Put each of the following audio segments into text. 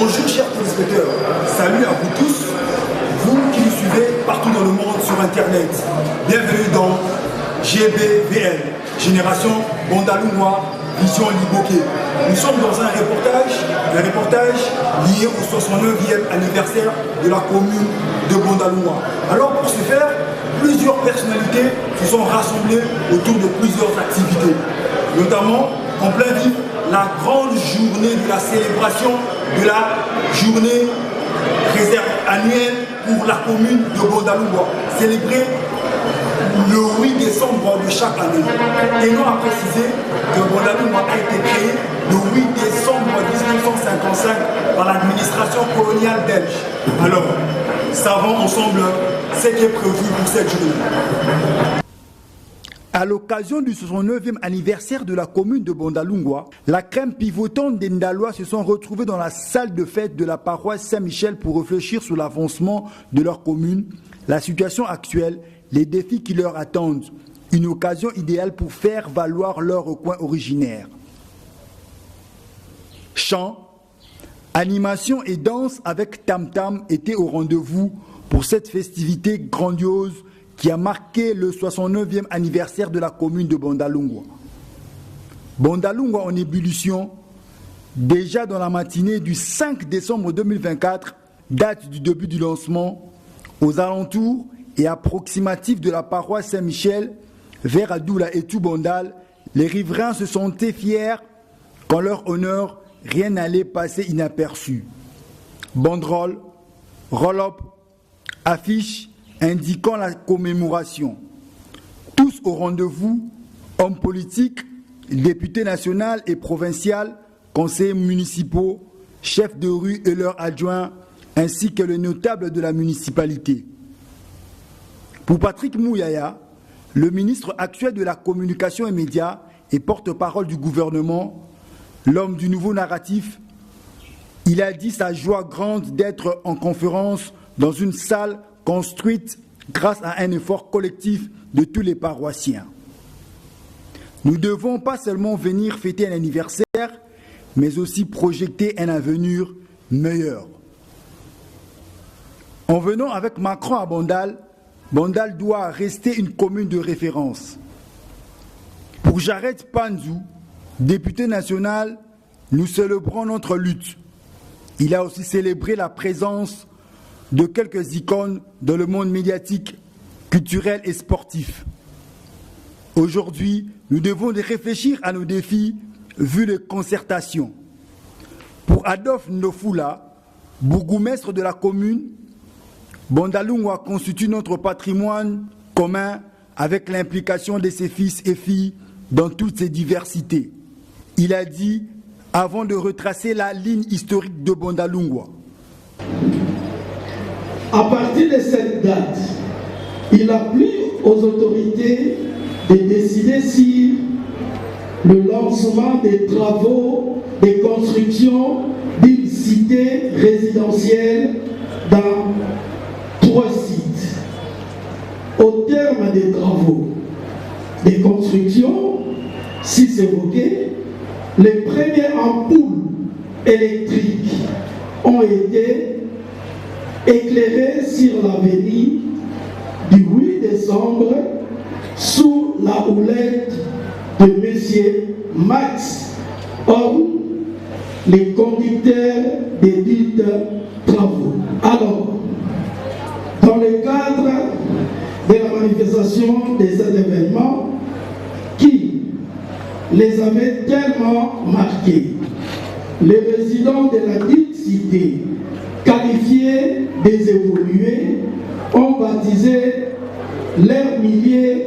Bonjour chers téléspectateurs, salut à vous tous, vous qui nous suivez partout dans le monde sur internet. Bienvenue dans GBVL, Génération Bondalungwa, Vision Liboké. Nous sommes dans un reportage lié au 69e anniversaire de la commune de Bondalungwa. Alors pour ce faire, plusieurs personnalités se sont rassemblées autour de plusieurs activités, notamment en plein vif la grande journée de la célébration de la journée réserve annuelle pour la commune de Bondalungwa, célébrée le 8 décembre de chaque année. Tenons à préciser que Bondalungwa a été créé le 8 décembre 1955 par l'administration coloniale belge. Alors, savons ensemble ce qui est prévu pour cette journée. À l'occasion du 69e anniversaire de la commune de Bondalungwa, la crème pivotante des Ndalois se sont retrouvés dans la salle de fête de la paroisse Saint-Michel pour réfléchir sur l'avancement de leur commune, la situation actuelle, les défis qui leur attendent. Une occasion idéale pour faire valoir leur coin originaire. Chants, animation et danse avec tam-tam étaient au rendez-vous pour cette festivité grandiose qui a marqué le 69e anniversaire de la commune de Bondalungwa. Bondalungwa en ébullition, déjà dans la matinée du 5 décembre 2024, date du début du lancement, aux alentours et approximatifs de la paroisse Saint-Michel, vers Adoula et Toubondal, les riverains se sentaient fiers qu'en leur honneur, rien n'allait passer inaperçu. Banderoles, roll-up, affiches, indiquant la commémoration. Tous au rendez-vous, hommes politiques, députés nationaux et provinciaux, conseillers municipaux, chefs de rue et leurs adjoints, ainsi que les notables de la municipalité. Pour Patrick Mouyaya, le ministre actuel de la Communication et Médias et porte-parole du gouvernement, l'homme du nouveau narratif, il a dit sa joie grande d'être en conférence dans une salle construite grâce à un effort collectif de tous les paroissiens. Nous ne devons pas seulement venir fêter un anniversaire, mais aussi projeter un avenir meilleur. En venant avec Macron à Bondal, Bondal doit rester une commune de référence. Pour Jared Panzou, député national, nous célébrons notre lutte. Il a aussi célébré la présence de quelques icônes dans le monde médiatique, culturel et sportif. Aujourd'hui, nous devons réfléchir à nos défis vu les concertations. Pour Adolphe Ndofula, bourgmestre de la commune, Bondalungwa constitue notre patrimoine commun avec l'implication de ses fils et filles dans toutes ses diversités. Il a dit, avant de retracer la ligne historique de Bondalungwa. À partir de cette date, il a plu aux autorités de décider si le lancement des travaux de construction d'une cité résidentielle dans 3 sites. Au terme des travaux de construction, si c'est évoqué, les premières ampoules électriques ont été éclairé sur l'avenue du 8 décembre sous la houlette de M. Max Homme, les conducteurs des dits travaux. Alors, dans le cadre de la manifestation de cet événement qui les avait tellement marqués, les résidents de la dite cité qualifiés des évolués ont baptisé leur millier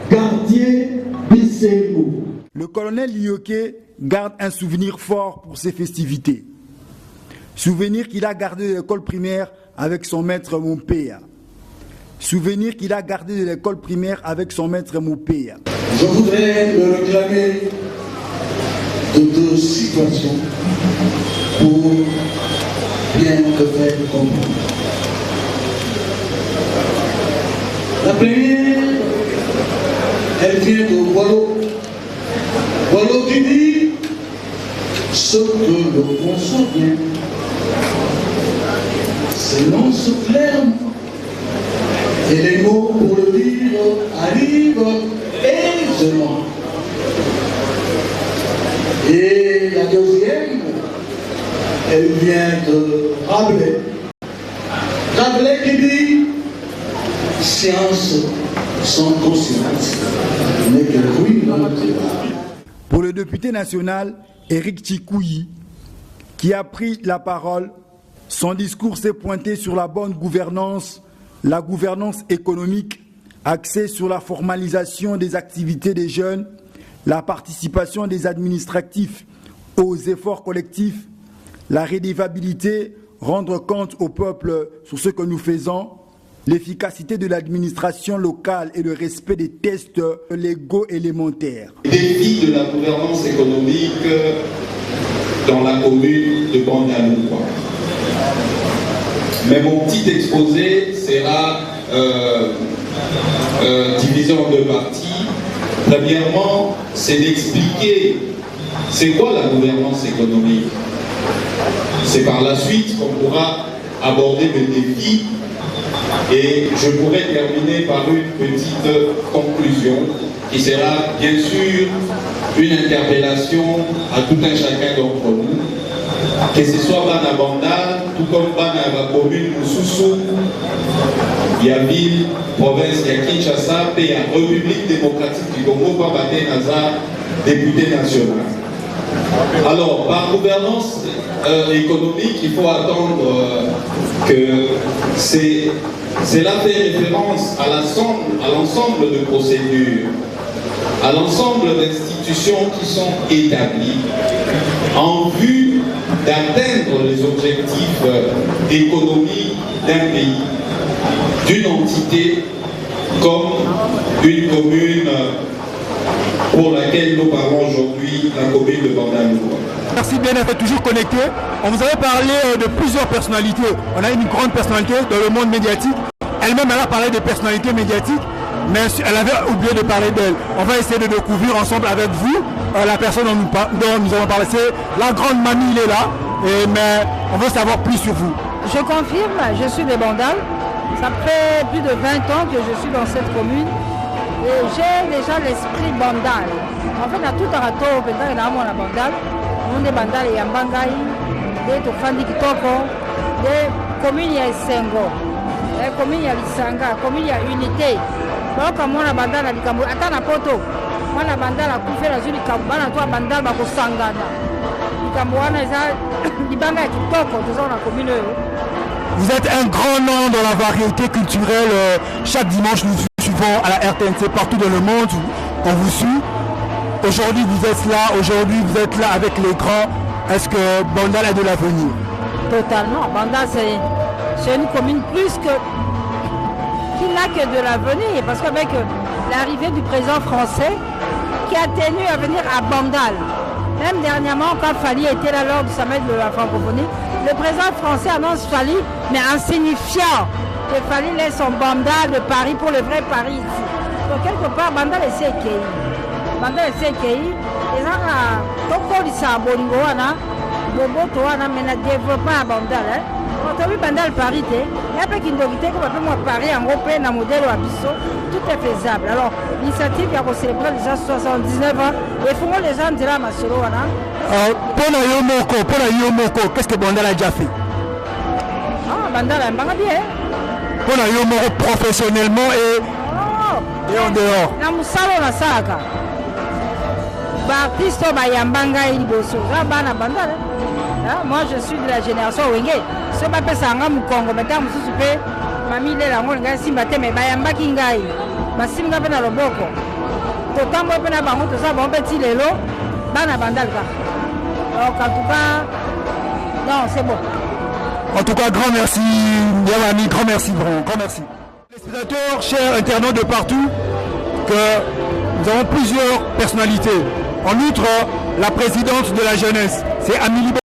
gardier Bissego. Le colonel Lioké garde un souvenir fort pour ces festivités. Souvenir qu'il a gardé de l'école primaire avec son maître Moupéa. Souvenir qu'il a gardé de l'école primaire avec son maître Moupéa. Je voudrais me réclamer de 2 situations pour bien le faire comprendre. La première, elle vient de Boileau. Boileau qui dit ce que le conçoit bien s'énonce clairement. Et les mots pour le dire arrivent aisément. Et la deuxième, elle vient de Rabelais. Rabelais qui dit « Science sans conscience n'est que ruine ». Pour le député national, Éric Tchikouyi, qui a pris la parole, son discours s'est pointé sur la bonne gouvernance, la gouvernance économique, axée sur la formalisation des activités des jeunes, la participation des administratifs aux efforts collectifs, la redevabilité, rendre compte au peuple sur ce que nous faisons, l'efficacité de l'administration locale et le respect des tests légaux élémentaires. Défi de la gouvernance économique dans la commune de Bandalou. Mais mon petit exposé sera divisé en deux parties. Premièrement, c'est d'expliquer c'est quoi la gouvernance économique. C'est par la suite qu'on pourra aborder le défi et je pourrai terminer par une petite conclusion qui sera bien sûr une interpellation à tout un chacun d'entre nous, que ce soit Bana Bandal, tout comme Bana la commune Moussoussou, il y a ville, province, il y a Kinshasa, et il y a République démocratique du Congo, Babate Nazar, député national. Alors, par gouvernance économique, il faut attendre que cela fait référence à l'ensemble de procédures, à l'ensemble d'institutions qui sont établies en vue d'atteindre les objectifs économiques d'un pays, d'une entité comme une commune pour laquelle nous parlons aujourd'hui, la commune de Bandalou. Merci bien d'être toujours connecté. On vous avait parlé de plusieurs personnalités. On a une grande personnalité dans le monde médiatique. Elle-même, elle a parlé de personnalités médiatiques, mais elle avait oublié de parler d'elle. On va essayer de découvrir ensemble avec vous la personne dont nous allons parler. C'est la grande mamie, il est là, mais on veut savoir plus sur vous. Je confirme, je suis de Bandal. Ça fait plus de 20 ans que je suis dans cette commune. Et j'ai déjà l'esprit Bandal. En fait, à tout arato, il y a un Bandal. On est Bandal et Yambangaï, des Tofandi Kitoko, des communes à Sengo, des communes à Lisanga, des communes à Unité. Donc, moi, la Bandal a dit que attends la poto. Moi, la Bandal a coupé la zone du Kabana, toi, Bandal, Bako Sangana. Vous êtes un grand nom dans la variété culturelle. Chaque dimanche, nous suivons à la RTNC partout dans le monde. On vous suit. Aujourd'hui, vous êtes là avec les grands. Est-ce que Bandal a de l'avenir? Totalement. Bandal, c'est une commune plus que qui n'a que de l'avenir. Parce qu'avec l'arrivée du président français, qui a tenu à venir à Bandal, même dernièrement, quand Fali était là lors du sommet de la francophonie, le président français annonce Fali, mais en signifiant que Fali laisse son Bandal de Paris pour le vrai Paris ici. Donc quelque part, Bandal est CKI. Bandal est CKI. Les gens ont dit ça à Bolingo, Boboto, mais le développement à Bandal. Quand on a vu Bandal Paris, il y a pas qu'une dogité comme appelle moi Paris en européen, un modèle ou un biseau, tout est faisable. Alors, l'initiative qui a célébré les gens 79 ans, et faut les gens dire à Masolo, Pour qu'est-ce que Bandal a déjà fait? Ah, Bandal a bien. Pour Yomoko professionnellement et en dehors. Na musalo na saka. Ba Christo ba yambanga iliboso. Bana Bandal. Moi je suis de la génération Wenge. Ce pas peut sanga mu Congo, maintenant mususu pe mami le la ngol ngai simba te me ba yamba kingai. Ba simba pe na loboko. To tambo pe na bango to sa bon petit lelo bana Bandal ka. Donc en tout cas non, c'est bon. En tout cas, grand merci, Yamani, grand merci. Les spectateurs, chers internautes de partout, que nous avons plusieurs personnalités. En outre, la présidente de la jeunesse, c'est Amélie